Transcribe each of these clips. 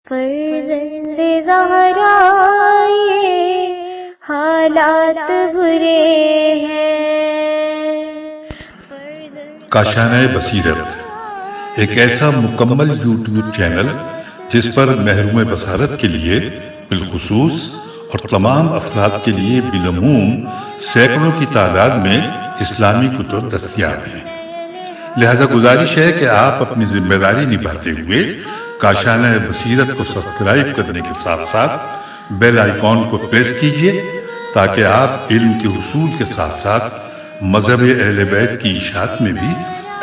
فرزند زہرا یہ حالات برے ہیں۔ کاشانۂ بصیرت ایک ایسا مکمل یوٹیوب چینل جس پر محروم بصارت کے لیے بالخصوص اور تمام افراد کے لیے بالعموم سینکڑوں کی تعداد میں اسلامی کتب دستیاب ہیں۔ لہذا گزارش ہے کہ آپ اپنی ذمہ داری نبھاتے ہوئے کاشانۂ بصیرت کو سبسکرائب کرنے کے ساتھ ساتھ بیل آئیکن کو پریس کیجئے تاکہ آپ علم کے حصول کے ساتھ ساتھ مذہب اہل بیت کی اشاعت میں بھی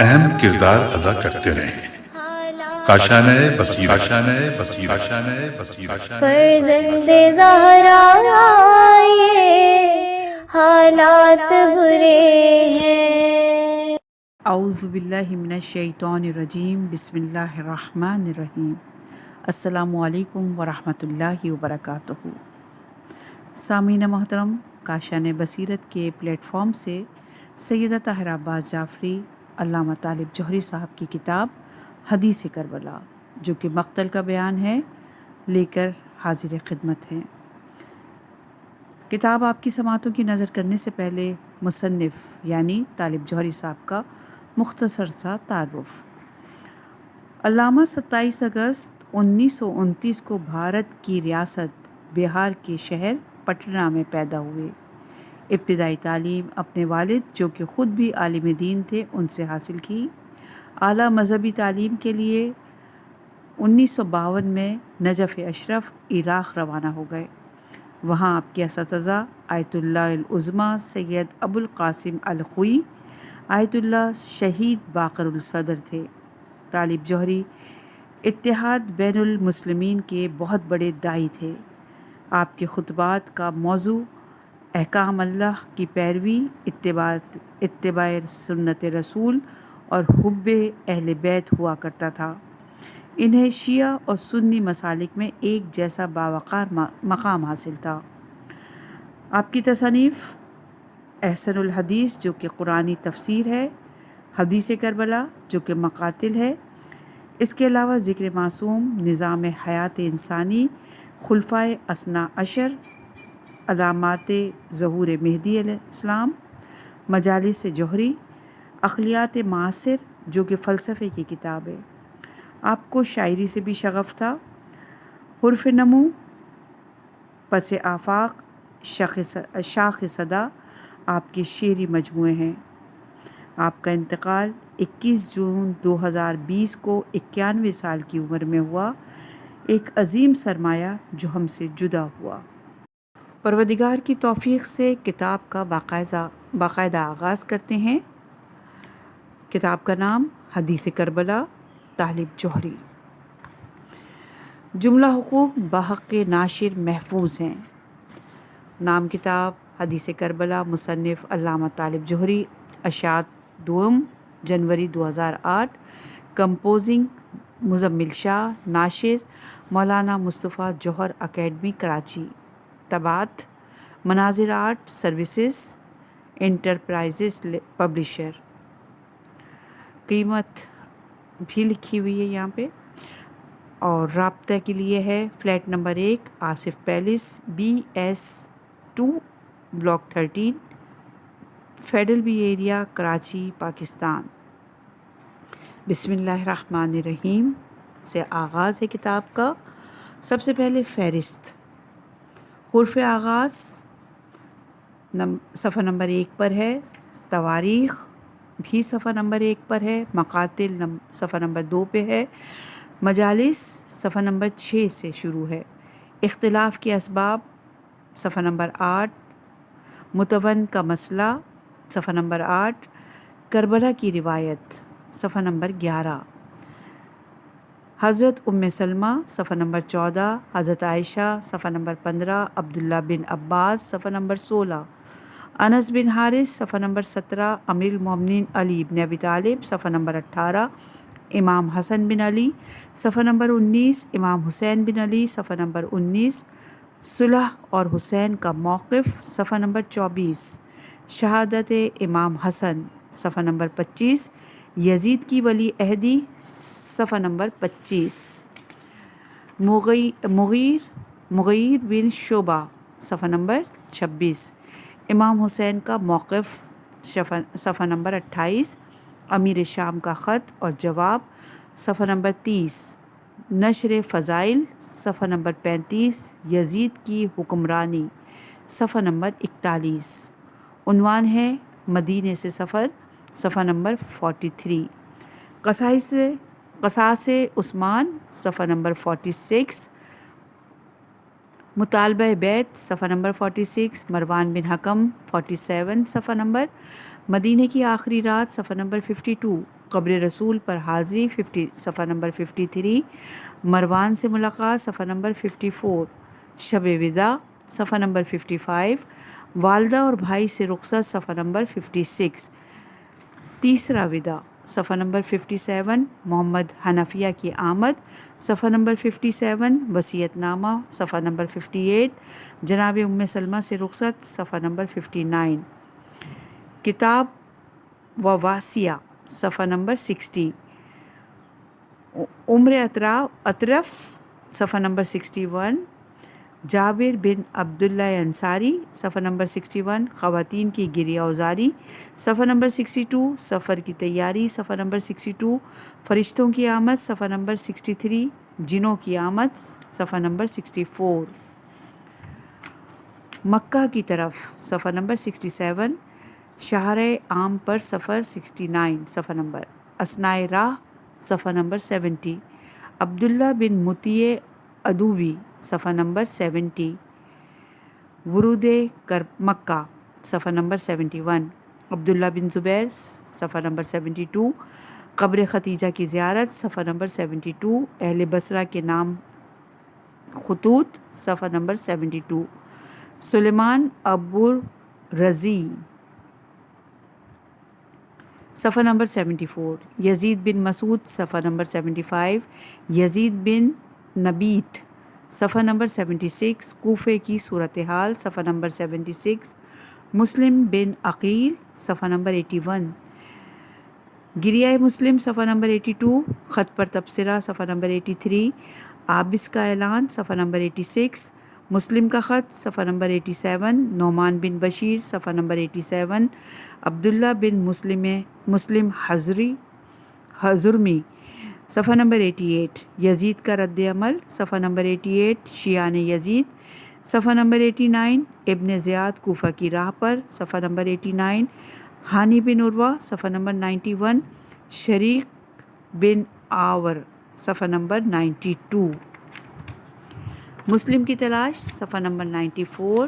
اہم کردار ادا کرتے رہیں۔ کاشانۂ بصیرت، کاشانۂ بصیرت، کاشانۂ بصیرت۔ فرزند زہرا یہ حالات برے ہیں۔ اعوذ باللہ من الشیطان الرجیم، بسم اللہ الرحمن الرحیم۔ السلام علیکم ورحمۃ اللہ وبرکاتہ۔ سامعین محترم، کاشانۂ بصیرت کے پلیٹ فارم سے سیدہ طاہرہ عباس جعفری علامہ طالب جوہری صاحب کی کتاب حدیث کربلا، جو کہ مقتل کا بیان ہے، لے کر حاضر خدمت ہیں۔ کتاب آپ کی سماعتوں کی نظر کرنے سے پہلے مصنف یعنی طالب جوہری صاحب کا مختصر سا تعارف۔ علامہ 27 اگست 1929 کو بھارت کی ریاست بہار کے شہر پٹنہ میں پیدا ہوئے۔ ابتدائی تعلیم اپنے والد، جو کہ خود بھی عالم دین تھے، ان سے حاصل کی۔ اعلیٰ مذہبی تعلیم کے لیے 1952 میں نجف اشرف عراق روانہ ہو گئے۔ وہاں آپ کے اساتذہ آیت اللہ العظمیٰ سید ابو القاسم الخوئی، آیت اللہ شہید باقر الصدر تھے۔ طالب جوہری اتحاد بین المسلمین کے بہت بڑے داعی تھے۔ آپ کے خطبات کا موضوع احکام اللہ کی پیروی، اتباع سنت رسول اور حب اہل بیت ہوا کرتا تھا۔ انہیں شیعہ اور سنی مسالک میں ایک جیسا باوقار مقام حاصل تھا۔ آپ کی تصانیف احسن الحدیث، جو کہ قرآنی تفسیر ہے، حدیث کربلا، جو کہ مقاتل ہے، اس کے علاوہ ذکر معصوم، نظام حیات انسانی، خلفائے اثنا عشر، علامات ظہور مہدی علیہ السلام، مجالس جوہری، عقلیات معاصر، جو کہ فلسفے کی کتاب ہے۔ آپ کو شاعری سے بھی شغف تھا۔ حرف نمو، پس آفاق، شاخ صدا آپ کے شعری مجموعے ہیں۔ آپ کا انتقال 21 جون 2020 کو 91 سال کی عمر میں ہوا، ایک عظیم سرمایہ جو ہم سے جدا ہوا۔ پروردگار کی توفیق سے کتاب کا باقاعدہ آغاز کرتے ہیں۔ کتاب کا نام حدیث کربلا، طالب جوہری۔ جملہ حقوق بحق ناشر محفوظ ہیں۔ نام کتاب حدیث کربلا، مصنف علامہ طالب جوہری، اشاعت 2 جنوری 2008، کمپوزنگ مزمل شاہ، ناشر مولانا مصطفیٰ جوہر اکیڈمی کراچی، طباعت مناظر آرٹ سروسز انٹرپرائزز پبلشر۔ قیمت بھی لکھی ہوئی ہے یہاں پہ، اور رابطہ کے لیے ہے flat number 1 Asif palace, BS2 block 13، federal be area, Karachi, Pakistan. بسم اللہ الرحمن الرحیم سے آغاز ہے کتاب کا۔ سب سے پہلے فہرست، حرف آغاز صفحہ نمبر 1 پر ہے، تواریخ بھی صفحہ نمبر 1 پر ہے، مقاتل صفحہ نمبر 2 پہ ہے، مجالس صفحہ نمبر 6 سے شروع ہے، اختلاف کے اسباب صفحہ نمبر 8، متون کا مسئلہ صفحہ نمبر 8، کربلا کی روایت صفحہ نمبر 11، حضرت ام سلمہ صفحہ نمبر 14، حضرت عائشہ صفحہ نمبر 15، عبداللہ بن عباس صفحہ نمبر 16، انس بن حارث صفحہ نمبر 17، امیر المومنین علی بن ابی طالب صفحہ نمبر 18، امام حسن بن علی صفحہ نمبر 19، امام حسین بن علی صفحہ نمبر 19، صلح اور حسین کا موقف صفحہ نمبر 24، شہادت امام حسن صفحہ نمبر 25، یزید کی ولی عہدی صفحہ نمبر 25۔ مغیر بن شعبہ صفحہ نمبر 26. امام حسین کا موقف صفحہ نمبر 28. امیر شام کا خط اور جواب صفحہ نمبر 30. نشر فضائل صفحہ نمبر 35. یزید کی حکمرانی صفحہ نمبر 41. عنوان ہے مدینے سے سفر صفحہ نمبر 43. قصاص عثمان صفحہ نمبر 46. مطالبہ بیت صفحہ نمبر 46. مروان بن حکم 47 صفحہ نمبر. مدینے کی آخری رات صفحہ نمبر 52. قبر رسول پر حاضری صفحہ نمبر 53. مروان سے ملاقات صفحہ نمبر 54. شب وداع صفحہ نمبر 55. والدہ اور بھائی سے رخصت صفحہ نمبر 56. تیسرا وداع صفحہ نمبر 57. محمد حنفیہ کی آمد صفحہ نمبر 57. وصیت نامہ صفحہ نمبر 58. جناب ام سلمہ سے رخصت صفحہ نمبر 59. کتاب و واسیہ صفحہ نمبر 60. عمر اطرف صفحہ نمبر 61. جابر بن عبداللہ انصاری صفحہ نمبر 61. خواتین کی گریہ اوزاری صفحہ نمبر 62. سفر کی تیاری صفحہ نمبر 62. فرشتوں کی آمد صفحہ نمبر 63. جنوں کی آمد صفحہ نمبر 64. مکہ کی طرف صفحہ نمبر 67. شہر عام پر سفر 69 صفحہ نمبر. اثناء راہ صفحہ نمبر 70. عبداللہ بن مطیع ادوی صفحہ نمبر 70. ورود مکہ صفحہ نمبر 71. عبداللہ بن زبیر صفحہ نمبر 72. قبر ختیجہ کی زیارت صفحہ نمبر 72. اہل بصرہ کے نام خطوط صفحہ نمبر 72. سلیمان ابو رضی صفحہ نمبر 74. یزید بن مسعود صفحہ نمبر 75. یزید بن نبیت صفحہ نمبر 76. کوفے کی صورتحال صفحہ نمبر 76. مسلم بن عقیل صفحہ نمبر 81. گریہ مسلم صفحہ نمبر 82. خط پر تبصرہ صفحہ نمبر 83. عابس کا اعلان صفحہ نمبر 86. مسلم کا خط صفحہ نمبر 87. نعمان بن بشیر صفحہ نمبر 87. عبداللہ بن مسلم حضرمی صفحہ نمبر 88. یزید کا رد عمل صفحہ نمبر 88. شیعان یزید صفحہ نمبر 89. ابن زیاد کوفہ کی راہ پر صفحہ نمبر 89. ہانی بن عروہ صفحہ نمبر 91. شریک بن آور صفحہ نمبر 92. مسلم کی تلاش صفحہ نمبر 94.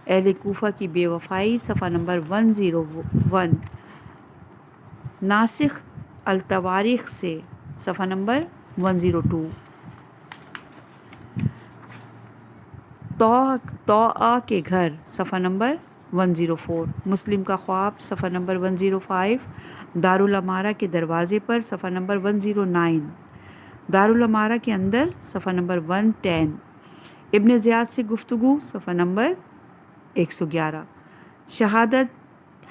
اہل کوفہ کی بے وفائی صفحہ نمبر 101. ناسخ التواریخ سے صفحہ نمبر 102. توآ کے گھر صفحہ نمبر 104. مسلم کا خواب صفحہ نمبر 105. دارالامارہ کے دروازے پر صفحہ نمبر 109. دارالامارہ کے اندر صفحہ نمبر 110. ابن زیاد سے گفتگو صفحہ نمبر 111. شہادت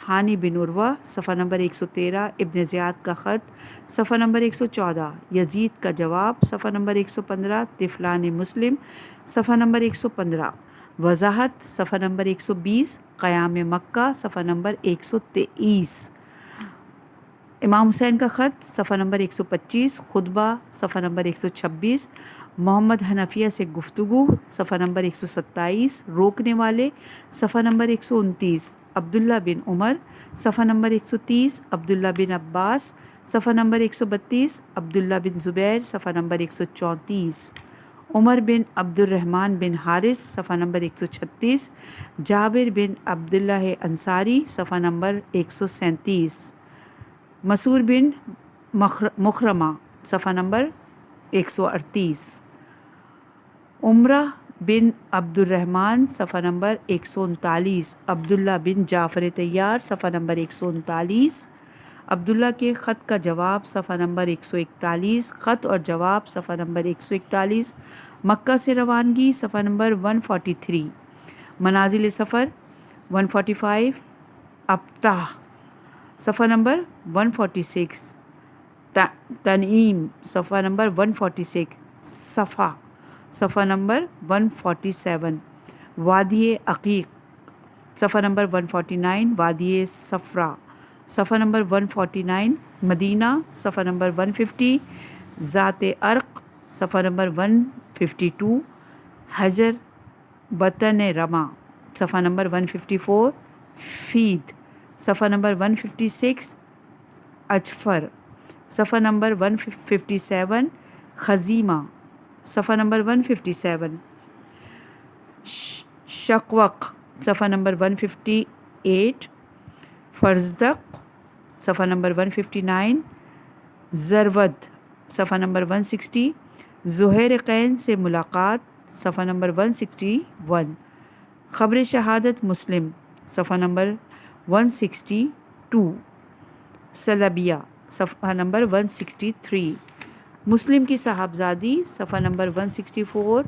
ہانی بن عروہ صفحہ نمبر 113. ابن زیاد کا خط صفحہ نمبر 114. یزید کا جواب صفحہ نمبر 115. طفلان مسلم صفحہ نمبر 115. وضاحت صفحہ نمبر 120. قیام مکہ صفحہ نمبر 123. امام حسین کا خط صفحہ نمبر 125. خطبہ صفحہ نمبر 126. محمد حنفیہ سے گفتگو صفحہ نمبر 127. روکنے والے صفحہ نمبر 129. عبداللہ بن عمر صفحہ نمبر 130. عبداللہ بن عباس صفحہ نمبر 132. عبداللہ بن زبیر صفحہ نمبر 134. عمر بن عبد الرحمن بن حارث صفحہ نمبر 136. جابر بن عبداللہ انصاری صفحہ نمبر 137. مسعور بن مخرمہ صفحہ نمبر 138. عمرہ بن عبد الرحمن صفحہ نمبر 139. عبداللہ بن جعفر طیار صفحہ نمبر 139. عبداللہ کے خط کا جواب صفحہ نمبر 141. خط اور جواب صفحہ نمبر 141. مکہ سے روانگی صفحہ نمبر 143. منازل سفر 145. ابتح صفحہ نمبر 146. تنعیم صفحہ نمبر 146. صفا صفحہ نمبر 147. وادی عقیق صفحہ نمبر 149. وادی صفرا صفحہ نمبر 149. مدینہ صفحہ نمبر 150. ذات عرق صفحہ نمبر 152. حجر بطن رما صفحہ نمبر 154. فید صفحہ نمبر 156. اجفر صفحہ نمبر 157. خزیمہ صفحہ نمبر 157. شقوق صفحہ نمبر 158. فرزدق صفحہ نمبر 159. زرود صفحہ نمبر 160. زہیر قین سے ملاقات صفحہ نمبر 161. خبر شہادت مسلم صفحہ نمبر 162. سلبیہ صفحہ نمبر 163. مسلم کی صاحبزادی صفحہ نمبر 164.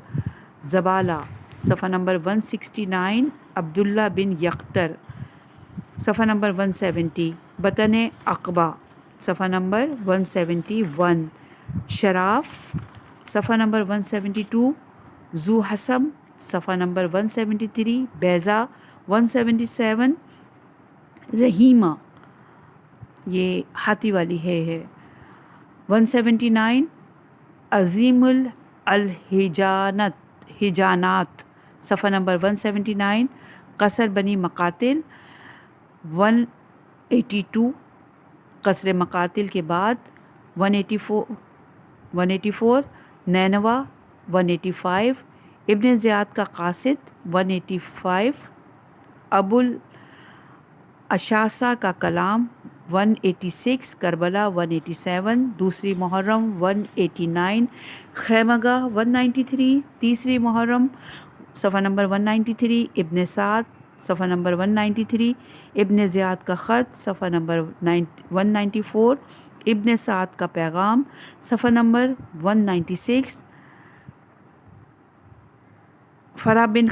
زبالہ صفحہ نمبر 169. عبداللہ بن یقتر صفحہ نمبر 170. بطن عقبہ صفحہ نمبر 171. شراف صفحہ نمبر 172. ذو حسم صفحہ نمبر 173. بیضا 177. رحیمہ یہ ہاتھی والی ہے 179. عظیم الحجانات صفحہ نمبر 179. قصر بنی مقاتل 182. قصر مقاتل کے بعد 184. نینوا 185. ابن زیاد کا قاصد 185. ابو الاشاسا کا کلام 186. کربلا 187. دوسری محرم 189. خیمگاہ 193. تیسری محرم صفحہ نمبر 193. ابن سعد صفحہ نمبر 193. ابن زیاد کا خط صفحہ نمبر 194. ابن سعد کا پیغام صفحہ نمبر 196. قرہ بن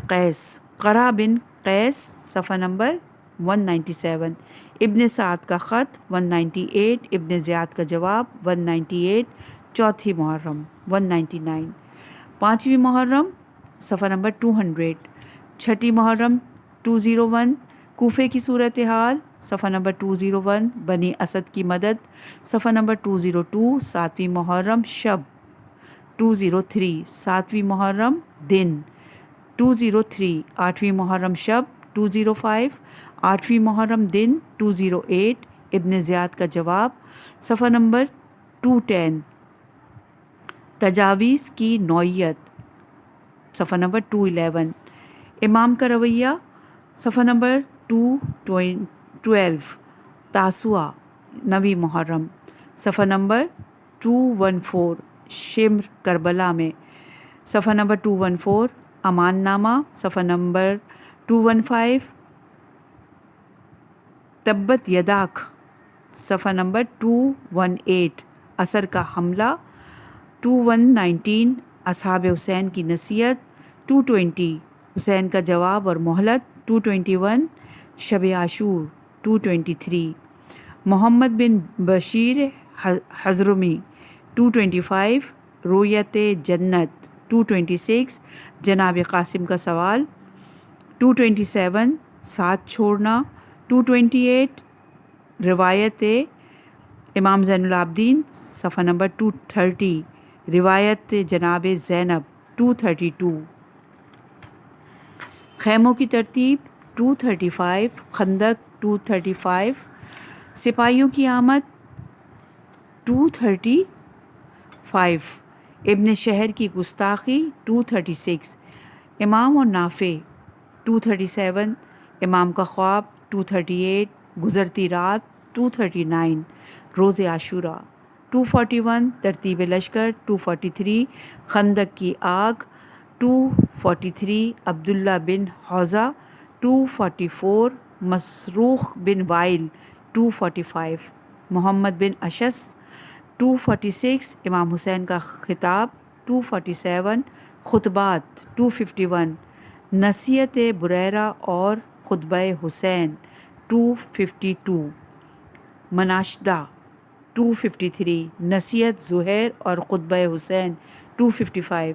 قیس صفحہ نمبر 197. ابن سعد کا خط 198. ابن زیاد کا جواب 198. چوتھی محرم 199. پانچویں محرم صفحہ نمبر 200. چھٹی محرم 201. کوفے کی صورتحال صفحہ نمبر 201. بنی اسد کی مدد صفحہ نمبر 202. ساتویں محرم شب 203. ساتویں محرم دن 203. آٹھویں محرم شب 205. آٹھویں محرم دن 208. ابن زیاد کا جواب صفحہ نمبر 210. تجاویز کی نوعیت صفحہ نمبر 211. امام کا رویہ صفحہ نمبر 212. تاسوعہ نویں محرم صفحہ نمبر 214. شمر کربلا میں صفحہ نمبر 214. امان نامہ صفحہ نمبر 215. تبت یداک صفحہ نمبر 218. عصر کا حملہ 219. اصحاب حسین کی نصیحت 220. حسین کا جواب اور مہلت 221. شب عاشور 223. محمد بن بشیر حضرمی 225. رویت جنت 226. جناب قاسم کا سوال 227. ساتھ چھوڑنا 228. روایت امام زین العابدین صفحہ نمبر 230. روایت جناب زینب 232. خیموں کی ترتیب 235. خندق 235. سپاہیوں کی آمد 235. ابن شہر کی گستاخی 236. امام اور نافع 237. امام کا خواب 238. گزرتی رات 239. روز عاشورہ 241. ترتیب لشکر 243. خندق کی آگ 243. عبداللہ بن حوزہ 244. مسروق بن وائل 245. محمد بن اشس 246. امام حسین کا خطاب 247. خطبات 251. نصیحت بریرہ اور خطبہ حسین 252. مناشدہ 253. نصیحت زہیر اور خطبہ حسین 255.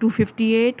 258,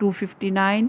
259,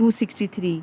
263,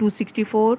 264,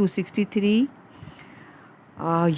263।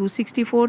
264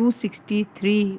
263,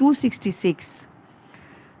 266,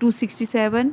267,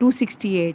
268,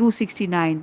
269,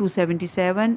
277,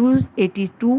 282,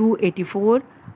284,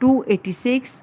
286,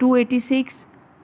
286,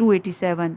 287,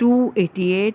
288,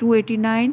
289,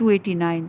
289,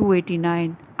289,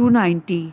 290,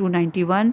291,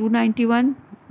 291,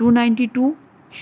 292,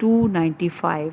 295,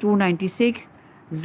296,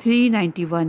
391,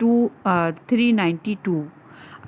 392,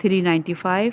395,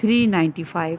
395,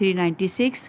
396,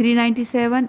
397,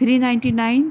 399,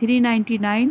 399,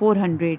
400,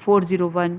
401,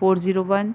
401,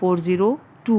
402,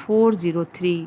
403,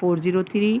403,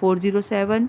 407,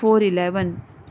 411,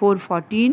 414,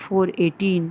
418,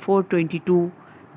422,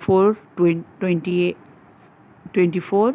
424,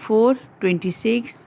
426,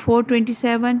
427,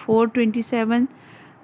427,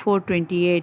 428,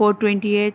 428,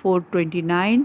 429,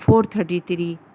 433,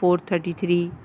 433,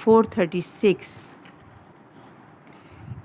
436,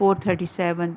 437,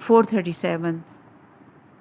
437,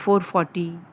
440,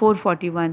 441,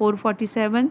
447,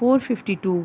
452,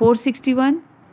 461,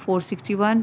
461,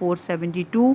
472,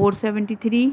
473,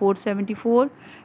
474,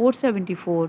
474,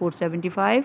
475,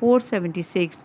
476,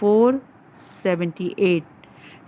478,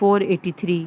483,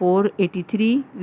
483,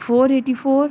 484,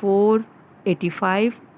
485,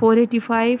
485,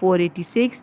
486,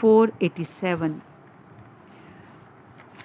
487,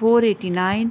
489,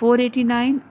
489,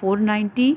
490,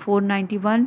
491,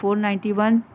491,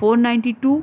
492,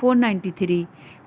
493,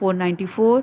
494,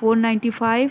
495,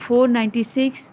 496,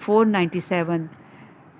497,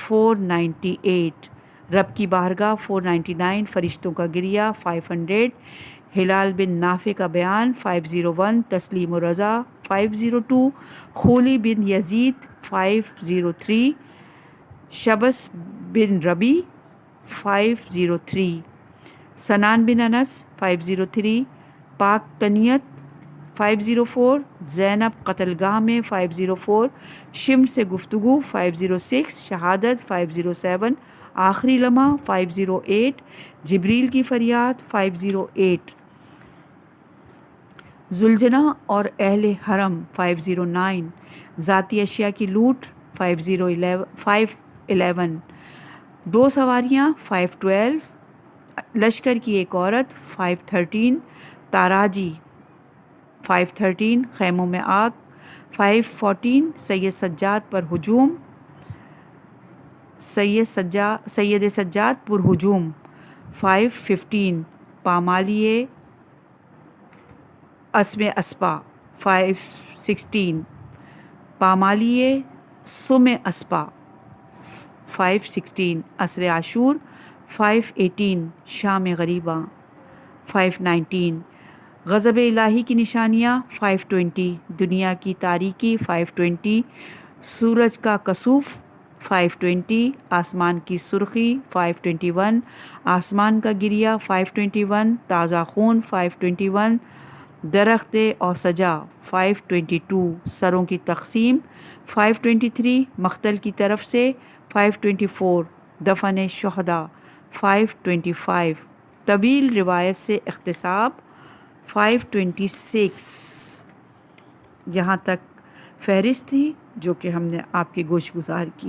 498, رب کی بارگاہ 499، فرشتوں کا گریہ 500، ہلال بن نافع کا بیان 501، تسلیم و رضا 502، خولی بن یزید 503، شبس بن ربی 503، سنان بن انس 503، پاک تنیت 504، زینب قتل گاہ میں 504، شم سے گفتگو 506، شہادت 507، آخری لمحہ 508، جبریل کی فریاد 508، زلجنا اور اہل حرم 509، ذاتی اشیاء کی لوٹ 511، دو سواریاں 512، لشکر کی ایک عورت 513، تاراجی 513، خیموں میں آگ 514، سید سجاد پر ہجوم، سید سجاد پر ہجوم 515، پامالیے اسم اسپا 516، پامالیے سم اسپا 516، عصر عاشور 518، شام غریباں 519، غضب الہی کی نشانیاں 520، دنیا کی تاریکی 520، سورج کا کسوف 520، آسمان کی سرخی 521، آسمان کا گریہ 521، تازہ خون 521، درخت اوسجا 522، سروں کی تقسیم 523، مقتل کی طرف سے 524، دفن شہداء 525، طویل روایت سے اختصاب 526۔ یہاں تک فہرست تھی جو کہ ہم نے آپ کے گوش گزار کی۔